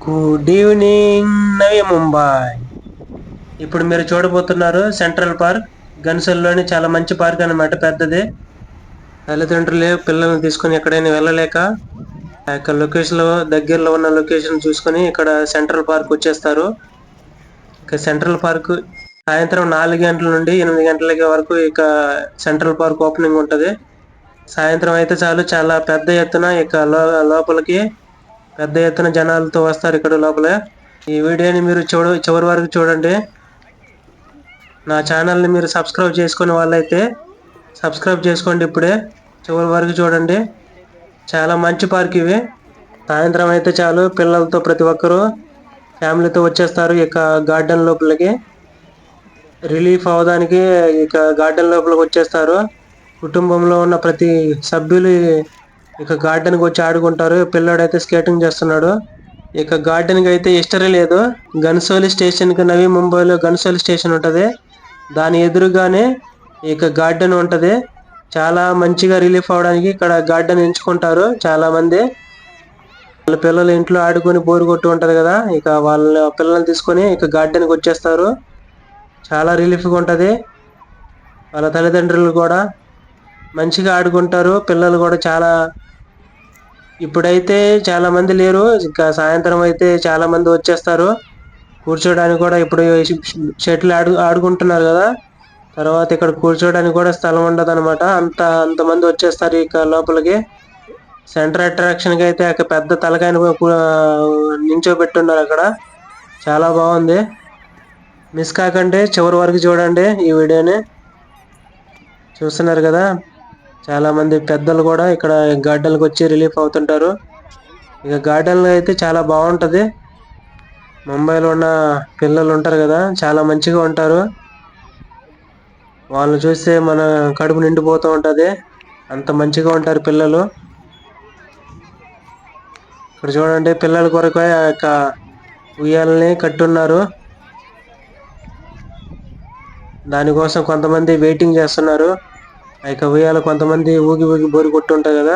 Good evening నవీ ముంబై. ఇప్పుడు మీరు చూడబోతున్నారు సెంట్రల్ పార్క్. గన్సల్లోని చాలా మంచి పార్క్ అన్నమాట, పెద్దది. తల్లిదండ్రులే పిల్లల్ని తీసుకుని ఎక్కడైనా వెళ్ళలేక ఆ యొక్క లొకేషన్ లో దగ్గరలో ఉన్న లొకేషన్ చూసుకొని ఇక్కడ సెంట్రల్ పార్క్ వచ్చేస్తారు. ఇక సెంట్రల్ పార్క్ సాయంత్రం 4 గంటల నుండి 8 గంటల వరకు ఇక సెంట్రల్ పార్క్ ఓపెనింగ్ ఉంటది. సాయంత్రం అయితే చాలు, చాలా పెద్ద ఎత్తున ఇక లోపలికి పెద్ద ఎత్తున జనాలతో వస్తారు ఇక్కడ లోపల. ఈ వీడియోని మీరు చివరి వరకు చూడండి. నా ఛానల్ని మీరు సబ్స్క్రైబ్ చేసుకునే వాళ్ళైతే సబ్స్క్రైబ్ చేసుకోండి. ఇప్పుడే చివరి వరకు చూడండి. చాలా మంచి పార్క్ ఇవి. సాయంత్రం అయితే చాలు, పిల్లలతో ప్రతి ఒక్కరూ ఫ్యామిలీతో వచ్చేస్తారు ఇక గార్డెన్ లోపలికి. రిలీఫ్ అవడానికి ఇక గార్డెన్ లోపలికి వచ్చేస్తారు. కుటుంబంలో ఉన్న ప్రతి సభ్యులు ఇక గార్డెన్ కి వచ్చి ఆడుకుంటారు. పిల్లాడైతే స్కేటింగ్ చేస్తున్నాడు. ఇక గార్డెన్ కి అయితే హిస్టరీ లేదు. గన్సోలి స్టేషన్ కి, నవీ ముంబైలో గన్సోలి స్టేషన్ ఉంటది. దాని ఎదురుగానే ఇక గార్డెన్ ఉంటది. చాలా మంచిగా రిలీఫ్ అవడానికి ఇక్కడ గార్డెన్ ఎంచుకుంటారు చాలా మంది. వాళ్ళ పిల్లలు ఇంట్లో ఆడుకొని బోరు కొట్టు ఉంటది కదా, ఇక వాళ్ళ పిల్లల్ని తీసుకొని ఇక గార్డెన్ కి వచ్చేస్తారు. చాలా రిలీఫ్ గా ఉంటది. వాళ్ళ తల్లిదండ్రులు కూడా మంచిగా ఆడుకుంటారు. పిల్లలు కూడా ఇప్పుడైతే చాలా మంది లేరు. ఇంకా సాయంత్రం అయితే చాలా మంది వచ్చేస్తారు. కూర్చోడానికి కూడా ఇప్పుడు షటిల్ ఆడుకుంటున్నారు కదా, తర్వాత ఇక్కడ కూర్చోడానికి కూడా స్థలం ఉండదు అనమాట. అంతమంది వచ్చేస్తారు ఇక లోపలికి. సెంటర్ అట్రాక్షన్ కి అయితే పెద్ద తలకాయని నించోబెట్టున్నారు అక్కడ. చాలా బాగుంది. మిస్ కాకండి, చివరి వరకు చూడండి ఈ వీడియోని. చూస్తున్నారు కదా, చాలా మంది పెద్దలు కూడా ఇక్కడ గార్డెన్కి వచ్చి రిలీఫ్ అవుతుంటారు. ఇక గార్డెన్ లో అయితే చాలా బాగుంటది. ముంబైలో ఉన్న పిల్లలు ఉంటారు కదా, చాలా మంచిగా ఉంటారు. వాళ్ళు చూస్తే మన కడుపు నిండిపోతూ ఉంటది. అంత మంచిగా ఉంటారు పిల్లలు. ఇక్కడ చూడండి, పిల్లల కొరకు ఆ యొక్క ఉయ్యాలని కట్టున్నారు. దానికోసం కొంతమంది వెయిటింగ్ చేస్తున్నారు. ఇక ఉయ్యాల కొంతమంది ఊగి బోరు కొట్టుంటాయి కదా,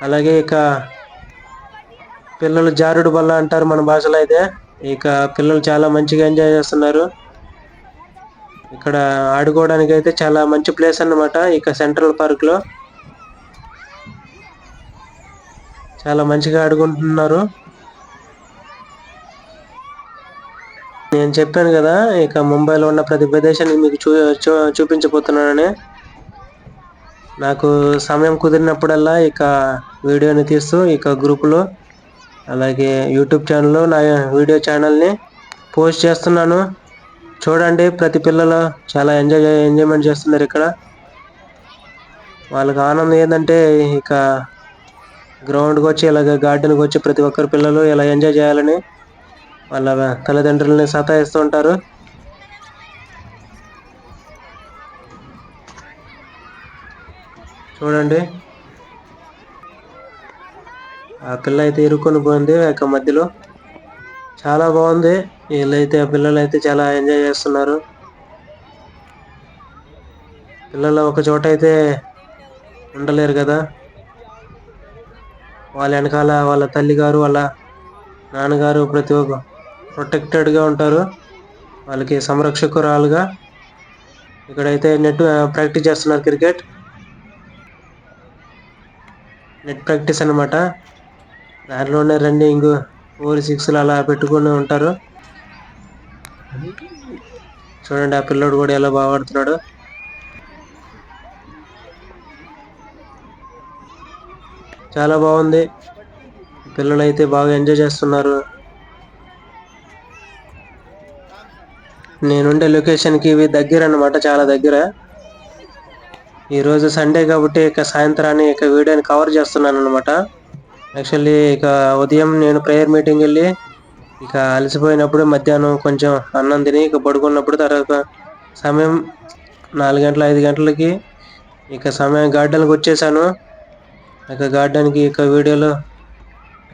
అలాగే ఇక పిల్లలు జారుడు బల్ల అంటారు మన భాషలో అయితే. ఇక పిల్లలు చాలా మంచిగా ఎంజాయ్ చేస్తున్నారు. ఇక్కడ ఆడుకోవడానికి అయితే చాలా మంచి ప్లేస్ అన్నమాట. ఇక సెంట్రల్ పార్క్ లో చాలా మంచిగా ఆడుకుంటున్నారు. నేను చెప్పాను కదా, ఇక ముంబైలో ఉన్న ప్రతి ప్రదేశాన్ని మీకు చూపించబోతున్నానని. నాకు సమయం కుదిరినప్పుడల్లా ఇక వీడియోని తీస్తూ ఇక గ్రూపులో, అలాగే యూట్యూబ్ ఛానల్లో నా వీడియో ఛానల్ని పోస్ట్ చేస్తున్నాను. చూడండి, ప్రతి పిల్లలు చాలా ఎంజాయ్మెంట్ చేస్తున్నారు ఇక్కడ. వాళ్ళకి ఆనందం ఏంటంటే ఇక గ్రౌండ్కి వచ్చి ఇలాగ గార్డెన్కి వచ్చి ప్రతి ఒక్కరు పిల్లలు ఇలా ఎంజాయ్ చేయాలని వాళ్ళ తల్లిదండ్రులని సతాయిస్తూ ఉంటారు. చూడండి, ఆ పిల్ల అయితే ఇరుక్కొని పోయింది ఇక మధ్యలో. చాలా బాగుంది. వీళ్ళైతే ఆ పిల్లలు అయితే చాలా ఎంజాయ్ చేస్తున్నారు. పిల్లలు ఒక చోట అయితే ఉండలేరు కదా, వాళ్ళ వెనకాల వాళ్ళ తల్లి గారు, వాళ్ళ నాన్నగారు ప్రతి ఒక్క ప్రొటెక్టెడ్ గా ఉంటారు. వాళ్ళకి సంరక్షకురాలుగా. ఇక్కడైతే నెట్ ప్రాక్టీస్ చేస్తున్నారు, క్రికెట్ నెట్ ప్రాక్టీస్ అన్నమాట. దాంట్లోనే రన్నింగ్ 4-6 అలా పెట్టుకుని ఉంటారు. చూడండి, ఆ పిల్లోడు కూడా ఎలా బాగా ఆడుతున్నాడు. చాలా బాగుంది. పిల్లలు అయితే బాగా ఎంజాయ్ చేస్తున్నారు. నేనుండే లొకేషన్ కి ఇవి దగ్గర అన్నమాట, చాలా దగ్గర. ఈ రోజు సండే కాబట్టి ఇక సాయంత్రాన్ని ఇక వీడియోని కవర్ చేస్తున్నాను అనమాట. యాక్చువల్లీ ఇక ఉదయం నేను ప్రేయర్ మీటింగ్ వెళ్ళి ఇక అలసిపోయినప్పుడు మధ్యాహ్నం కొంచెం అన్నం తిని ఇక పడుకున్నప్పుడు, తర్వాత సమయం 4 గంటల 5 గంటలకి ఇక సమయం గార్డెన్కి వచ్చేసాను. ఇక గార్డెన్కి ఇక వీడియోలో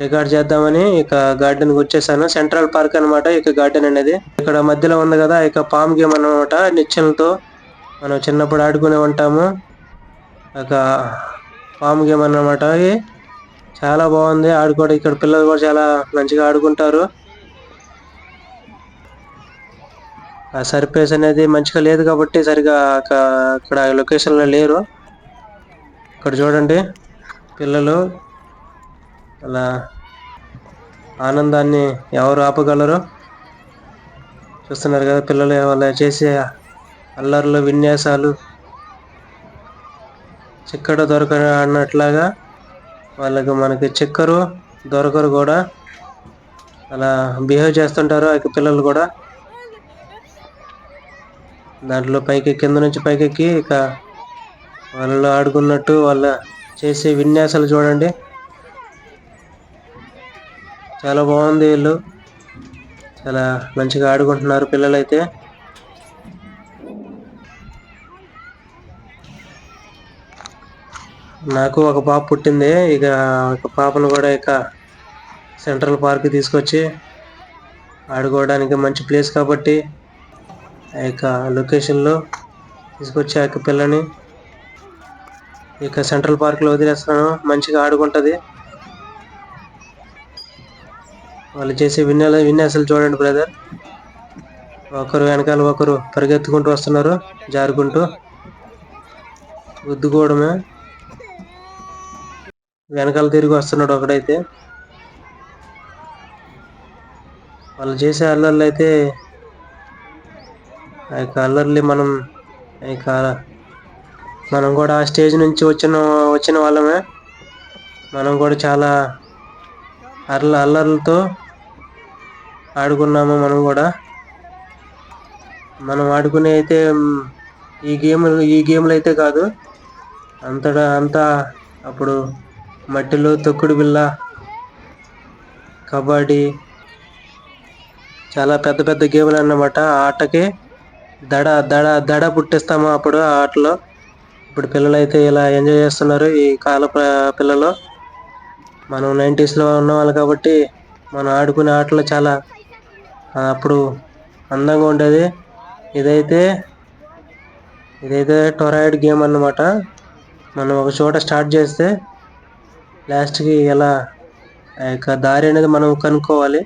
రికార్డ్ చేద్దామని ఇక గార్డెన్కి వచ్చేసాను. సెంట్రల్ పార్క్ అనమాట ఇక గార్డెన్ అనేది. ఇక్కడ మధ్యలో ఉంది కదా, ఇక పామ్ గేమ్ అన్నమాట. నిచ్చెనలతో మనం చిన్నప్పుడు ఆడుకునే ఉంటాము. ఇక పామ్ గేమ్ అన్నమాట. చాలా బాగుంది ఆడుకోవడం. ఇక్కడ పిల్లలు కూడా చాలా మంచిగా ఆడుకుంటారు. ఆ సర్ఫేస్ అనేది మంచిగా లేదు కాబట్టి సరిగా అక్కడ లొకేషన్ లో లేరు. ఇక్కడ చూడండి పిల్లలు అలా ఆనందాన్ని ఎవరు ఆపగలరు? చూస్తున్నారు కదా పిల్లలు వాళ్ళ చేసే అల్లర్లు, విన్యాసాలు. చిక్కడ దొరకరు అన్నట్లాగా మనకి చిక్కరు దొరకరు కూడా. అలా బిహేవ్ చేస్తుంటారు ఆ పిల్లలు కూడా. దాంట్లో కింద నుంచి పైకెక్కి ఇక వాళ్ళు ఆడుకున్నట్టు వాళ్ళ చేసే విన్యాసాలు చూడండి. చాలా బాగుంది. వీళ్ళు చాలా మంచిగా ఆడుకుంటున్నారు పిల్లలైతే. నాకు ఒక పాప పుట్టింది. ఇక ఒక పాపను కూడా ఇక సెంట్రల్ పార్క్ తీసుకొచ్చి ఆడుకోవడానికి మంచి ప్లేస్ కాబట్టి ఆ యొక్క లొకేషన్ లో తీసుకొచ్చి ఆ యొక్క పిల్లని ఇక సెంట్రల్ పార్క్ లో వదిలేస్తున్నాను. మంచిగా ఆడుకుంటది. వాళ్ళు చేసే విన్యాసాలు చూడండి బ్రదర్. ఒకరు వెనకాల ఒకరు పరిగెత్తుకుంటూ వస్తున్నారు, జారుకుంటూ. గుద్దుకోవడమే. వెనకాల తిరిగి వస్తున్నాడు ఒకడైతే. వాళ్ళు చేసే అల్లర్లు అయితే ఆ యొక్క అల్లర్లు మనం కూడా ఆ స్టేజ్ నుంచి వచ్చిన వాళ్ళమే. మనం కూడా చాలా అల్లర్లతో ఆడుకున్నాము. మనం ఆడుకునే అయితే ఈ గేమ్లు అయితే కాదు. అంతా అప్పుడు మట్టిలో తొక్కుడు బిళ్ళ, కబడ్డీ, చాలా పెద్ద పెద్ద గేమ్లు అన్నమాట. ఆ ఆటకి దడ పుట్టిస్తాము అప్పుడు ఆ ఆటలో. ఇప్పుడు పిల్లలు అయితే ఇలా ఎంజాయ్ చేస్తున్నారు ఈ కాల పిల్లలు. మనం 90s లో ఉన్న వాళ్ళు కాబట్టి మనం ఆడుకునే ఆటలు చాలా అప్పుడు అందంగా ఉండేది. ఇదైతే టొరాయిడ్ గేమ్ అన్నమాట. మనం ఒక చోట స్టార్ట్ చేస్తే లాస్ట్ కి ఎలా ఆ యొక్క దారి అనేది మనం కనుక్కోవాలి.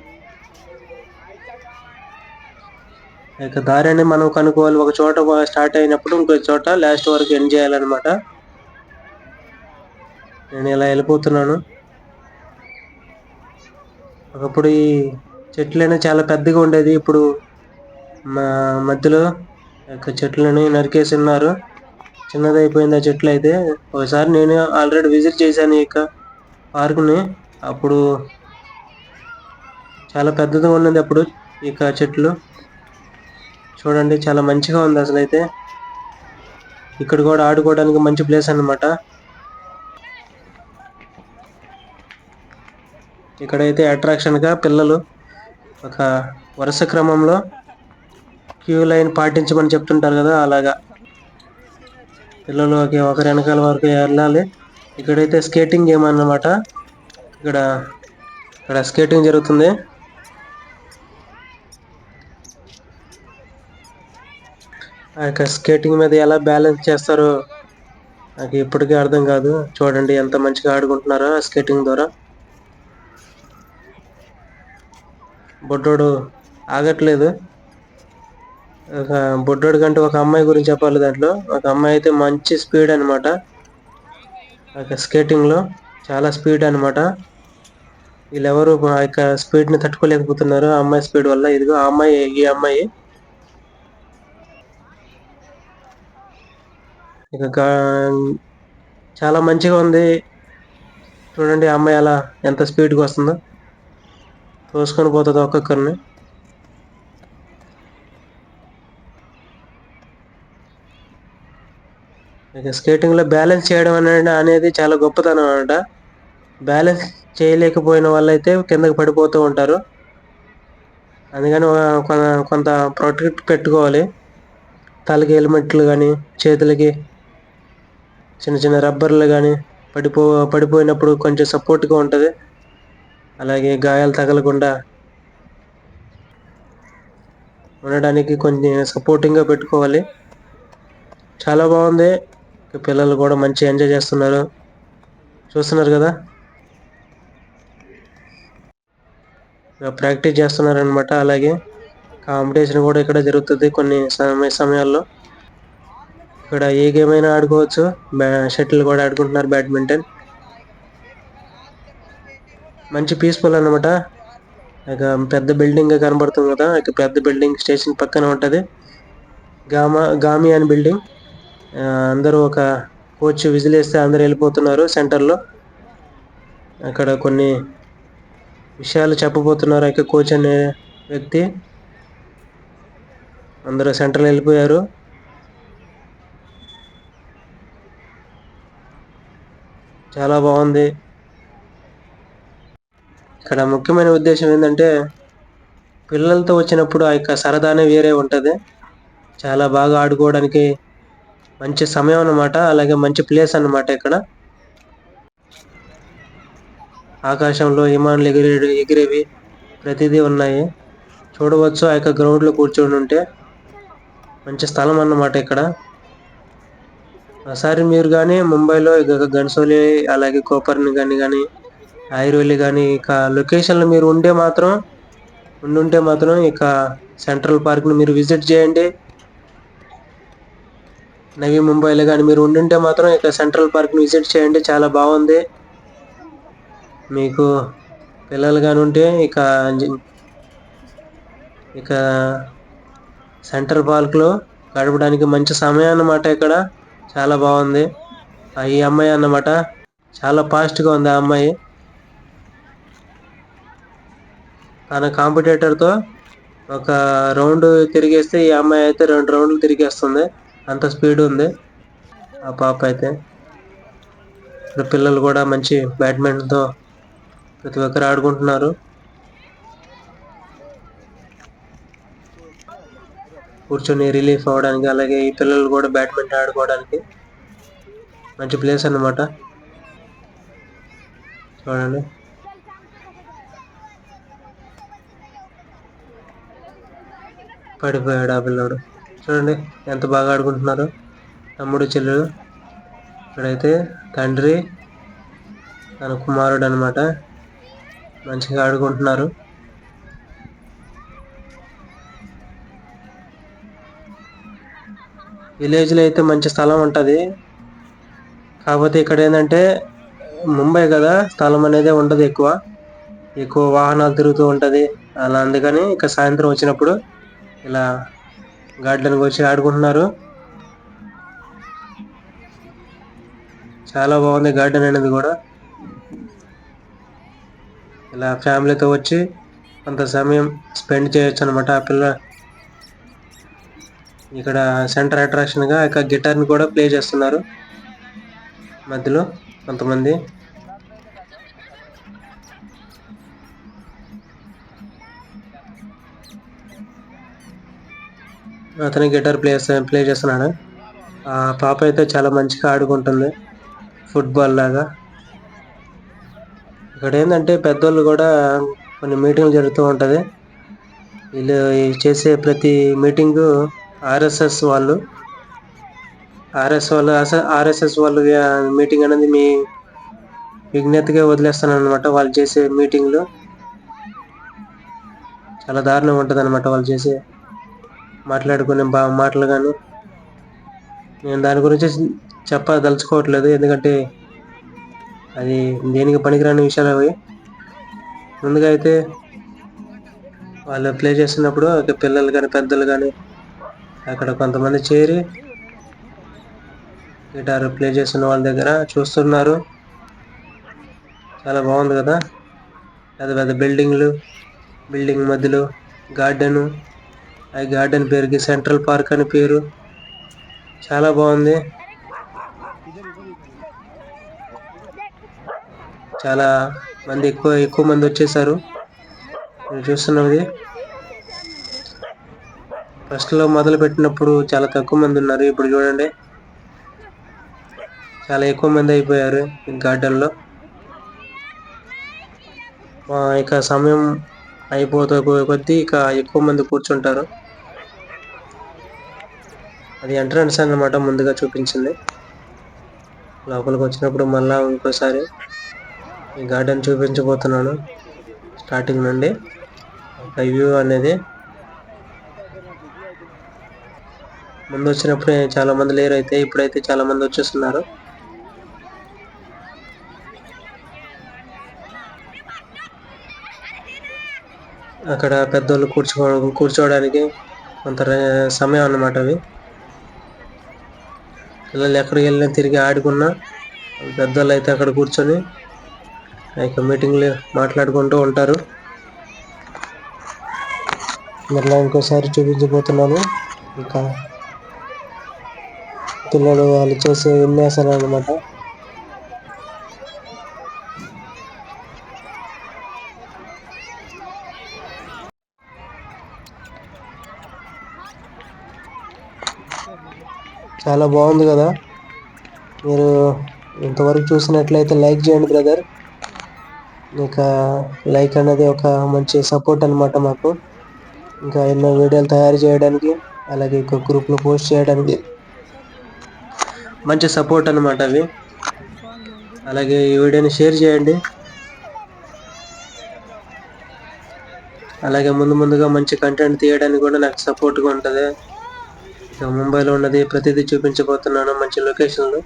ఒక చోట స్టార్ట్ అయినప్పుడు ఇంకో చోట లాస్ట్ వరకు ఎండ్ చేయాలన్నమాట. నేను ఇలా వెళ్ళిపోతున్నాను. ఒకప్పుడు ఈ చెట్లనే చాలా పెద్దగా ఉండేది. ఇప్పుడు మధ్యలో చెట్లని నరికేసి ఉన్నారు. చిన్నదైపోయింది ఆ చెట్లు అయితే. ఒకసారి నేను ఆల్రెడీ విజిట్ చేశాను ఈ యొక్క పార్క్ ని. అప్పుడు చాలా పెద్దదిగా ఉన్నది అప్పుడు ఈ చెట్లు. చూడండి చాలా మంచిగా ఉంది అసలు అయితే. ఇక్కడ కూడా ఆడుకోవడానికి మంచి ప్లేస్ అన్నమాట. ఇక్కడైతే అట్రాక్షన్ గా పిల్లలు ఒక వరుస క్రమంలో క్యూ లైన్ పాటించమని చెప్తుంటారు కదా, అలాగా పిల్లలు ఒకరి వెనకాల వరకు వెళ్ళాలి. ఇక్కడైతే స్కేటింగ్ గేమ్ అన్నమాట. ఇక్కడ స్కేటింగ్ జరుగుతుంది. ఆ యొక్క స్కేటింగ్ మీద ఎలా బ్యాలెన్స్ చేస్తారో నాకు ఇప్పటికీ అర్థం కాదు. చూడండి ఎంత మంచిగా ఆడుకుంటున్నారో స్కేటింగ్ ద్వారా. బొడ్డోడు ఆగట్లేదు. బొడ్డోడు కంటే ఒక అమ్మాయి గురించి చెప్పాలి. దాంట్లో ఒక అమ్మాయి అయితే మంచి స్పీడ్ అన్నమాట. స్కేటింగ్ లో చాలా స్పీడ్ అన్నమాట. వీళ్ళెవరు ఆ యొక్క స్పీడ్ ని తట్టుకోలేకపోతున్నారు ఆ అమ్మాయి స్పీడ్ వల్ల. ఇదిగో ఈ అమ్మాయి ఇక చాలా మంచిగా ఉంది. చూడండి ఆ అమ్మాయి అలా ఎంత స్పీడ్ గా వస్తుందో. తోసుకొని పోతుంది ఒక్కొక్కరిని. ఇక స్కేటింగ్ లో బ్యాలెన్స్ చేయడం అనేది చాలా గొప్పతనం అన్నమాట. బ్యాలెన్స్ చేయలేకపోయిన వాళ్ళైతే కిందకి పడిపోతూ ఉంటారు. అందుకని కొంత ప్రొటెక్ట్ పెట్టుకోవాలి. తలకి హెల్మెట్లు కానీ, చేతులకి చిన్న చిన్న రబ్బర్లు కానీ పడిపోయినప్పుడు కొంచెం సపోర్ట్ గా ఉంటది. అలాగే గాయాలు తగలకుండా ఉండడానికి కొంచెం సపోర్టింగ్ గా పెట్టుకోవాలి. చాలా బాగుంది. పిల్లలు కూడా మంచి ఎంజాయ్ చేస్తున్నారు. చూస్తున్నారు కదా. ప్రాక్టీస్ చేస్తున్నారనమాట. అలాగే కాంపిటీషన్ కూడా ఇక్కడ జరుగుతుంది కొన్ని సమయాల్లో. ఇక్కడ ఏ గేమ్ అయినా ఆడుకోవచ్చు. షటిల్ కూడా ఆడుకుంటున్నారు, బ్యాడ్మింటన్. మంచి పీస్ఫుల్ అనమాట. ఇక పెద్ద బిల్డింగ్ కనబడుతుంది కదా, ఇక పెద్ద బిల్డింగ్ స్టేషన్ పక్కన ఉంటది. గామి అని బిల్డింగ్. అందరూ ఒక కోచ్ విజిల్ వేస్తే అందరూ వెళ్ళిపోతున్నారు సెంటర్ లో. అక్కడ కొన్ని విషయాలు చెప్పబోతున్నారు ఇక కోచ్ అనే వ్యక్తి. అందరూ సెంటర్ వెళ్ళిపోయారు. చాలా బాగుంది. ఇక్కడ ముఖ్యమైన ఉద్దేశం ఏంటంటే పిల్లలతో వచ్చినప్పుడు ఆ యొక్క సరదానే వేరే ఉంటది. చాలా బాగా ఆడుకోవడానికి మంచి సమయం అన్నమాట. అలాగే మంచి ప్లేస్ అన్నమాట. ఇక్కడ ఆకాశంలో విమానాలు ఎగిరేవి ప్రతిదీ ఉన్నాయి. చూడవచ్చు ఆ యొక్క గ్రౌండ్ లో కూర్చొని ఉంటే. మంచి స్థలం అన్నమాట ఇక్కడ. ఒకసారి మీరు కానీ ముంబైలో గన్సోలి అలాగే కోపర్ని కానీ ఐరోలి కానీ ఇక లొకేషన్లో మీరు ఉంటే మాత్రం ఇక సెంట్రల్ పార్క్ ని మీరు విజిట్ చేయండి. నవీ ముంబైలో కానీ మీరు ఉండుంటే మాత్రం ఇక సెంట్రల్ పార్క్ ని విజిట్ చేయండి. చాలా బాగుంది. మీకు పిల్లలు కానీ ఉంటే ఇక సెంట్రల్ పార్క్ లో గడపడానికి మంచి సమయం అన్నమాట. ఇక్కడ చాలా బాగుంది. ఈ అమ్మాయి అన్నమాట, చాలా ఫాస్ట్ గా ఉంది ఆ అమ్మాయి. తన కాంపిటేటర్ తో ఒక రౌండ్ తిరిగేస్తే ఈ అమ్మాయి అయితే 2 రౌండ్లు తిరిగేస్తుంది. అంత స్పీడ్ ఉంది ఆ పాప అయితే. ఇప్పుడు పిల్లలు కూడా మంచి బ్యాడ్మింటన్ తో ప్రతి ఒక్కరు ఆడుకుంటున్నారు. కూర్చొని రిలీఫ్ అవ్వడానికి, అలాగే ఈ పిల్లలు కూడా బ్యాడ్మింటన్ ఆడుకోవడానికి మంచి ప్లేస్ అన్నమాట. చూడండి, పడిపోయాడు ఆ పిల్లోడు. చూడండి ఎంత బాగా ఆడుకుంటున్నారు తమ్ముడు చెల్లెలు. ఇక్కడైతే తండ్రి తన కుమారుడు అన్నమాట. మంచిగా ఆడుకుంటున్నారు. విలేజ్ లో అయితే మంచి స్థలం ఉంటది. కాకపోతే ఇక్కడ ఏంటంటే ముంబై కదా, స్థలం అనేది ఉండదు. ఎక్కువ వాహనాలు తిరుగుతూ ఉంటది. అలా అందుకని ఇక సాయంత్రం వచ్చినప్పుడు ఇలా గార్డెన్కి వచ్చి ఆడుకుంటున్నారు. చాలా బాగుంది గార్డెన్ అనేది కూడా. ఇలా ఫ్యామిలీతో వచ్చి కొంత సమయం స్పెండ్ చేయొచ్చు అనమాట. ఆ పిల్ల ఇక్కడ సెంటర్ అట్రాక్షన్ గా ఇక గిటార్ ని కూడా ప్లే చేస్తున్నారు మధ్యలో కొంతమంది. అతని గిటార్ ప్లే చేస్తున్నాడు. ఆ పాప అయితే చాలా మంచిగా ఆడుకుంటుంది, ఫుట్బాల్ లాగా. ఇక్కడ ఏంటంటే పెద్దోళ్ళు కూడా కొన్ని మీటింగ్లు జరుగుతూ ఉంటది. వీళ్ళు చేసే ప్రతి మీటింగ్ ఆర్ఎస్ఎస్ వాళ్ళు మీటింగ్ అనేది మీ విజ్ఞతగా వదిలేస్తాను అనమాట. వాళ్ళు చేసే మీటింగ్లు చాలా దారుణంగా ఉంటది అనమాట. వాళ్ళు చేసే మాట్లాడుకునే మాటలు కానీ. నేను దాని గురించి చెప్పదలుచుకోవట్లేదు, ఎందుకంటే అది దేనికి పనికిరాని విషయాలు అవి. ముందుగా అయితే వాళ్ళు ప్లే చేస్తున్నప్పుడు పిల్లలు కానీ పెద్దలు కానీ అక్కడ కొంతమంది చేరి గిటార్ ప్లే చేస్తున్న వాళ్ళ దగ్గర చూస్తున్నారు. చాలా బాగుంది కదా. పెద్ద పెద్ద బిల్డింగ్ మధ్యలో గార్డెన్. ఆ గార్డెన్ పేరుకి సెంట్రల్ పార్క్ అని పేరు. చాలా బాగుంది. చాలా మంది ఎక్కువ మంది వచ్చేసారు. మీరు చూస్తున్నది ఫస్ట్ లో మొదలు పెట్టినప్పుడు చాలా తక్కువ మంది ఉన్నారు. ఇప్పుడు చూడండి చాలా ఎక్కువ మంది అయిపోయారు ఈ గార్డెన్ లో. ఇక సమయం అయిపోతే కొద్దీ ఇక ఎక్కువ మంది కూర్చుంటారు. అది ఎంట్రన్స్ అన్నమాట, ముందుగా చూపించింది. లోపలికి వచ్చినప్పుడు మళ్ళా ఇంకోసారి ఈ గార్డెన్ చూపించబోతున్నాను స్టార్టింగ్ నుండి. వ్యూ అనేది. ముందు వచ్చినప్పుడే చాలా మంది లేరు, అయితే ఇప్పుడైతే చాలా మంది వచ్చేస్తున్నారు. అక్కడ పెద్దోళ్ళు కూర్చోవడానికి కొంత సమయం అన్నమాట అవి. పిల్లలు ఎక్కడికి వెళ్ళినా తిరిగి ఆడుకున్నా పెద్దోళ్ళు అయితే అక్కడ కూర్చొని మీటింగ్లు మాట్లాడుకుంటూ ఉంటారు. మరలా ఇంకోసారి చూపించబోతున్నాను. ఇంకా పిల్లలు వాళ్ళు చేసే విన్యాసాలు అన్నమాట. చాలా బాగుంది కదా. మీరు ఇంతవరకు చూసినట్లయితే లైక్ చేయండి బ్రదర్. ఇంకా లైక్ అనేది ఒక మంచి సపోర్ట్ అన్నమాట మాకు. ఇంకా ఎన్నో వీడియోలు తయారు చేయడానికి, అలాగే ఒక గ్రూప్ లో పోస్ట్ చేయడానికి మంచి సపోర్ట్ అన్నమాట అవి. అలాగే ఈ వీడియోని షేర్ చేయండి. అలాగే ముందుగా మంచి కంటెంట్ తీయడానికి కూడా నాకు సపోర్ట్ గా ఉంటది. ముంబైలో ఉన్నది ప్రతిదీ చూపించబోతున్నాను. మంచి లొకేషన్లు,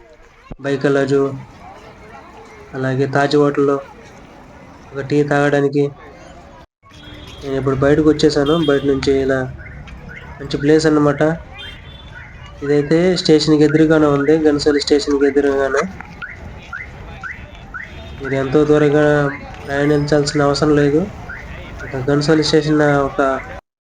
బైకలాజు, అలాగే తాజ్ హోటల్లో ఒక టీ తాగడానికి. నేను ఇప్పుడు బయటకు వచ్చేసాను. బయట నుంచి ఇలా మంచి ప్లేస్ అన్నమాట. ఇదైతే స్టేషన్ కి ఎదురుగానే ఉంది, గన్సోలి స్టేషన్ కి ఎదురుగానే. మీరు ఎంతో దూరంగా ప్రయాణించాల్సిన అవసరం లేదు. గన్సోలి స్టేషన్ ఒక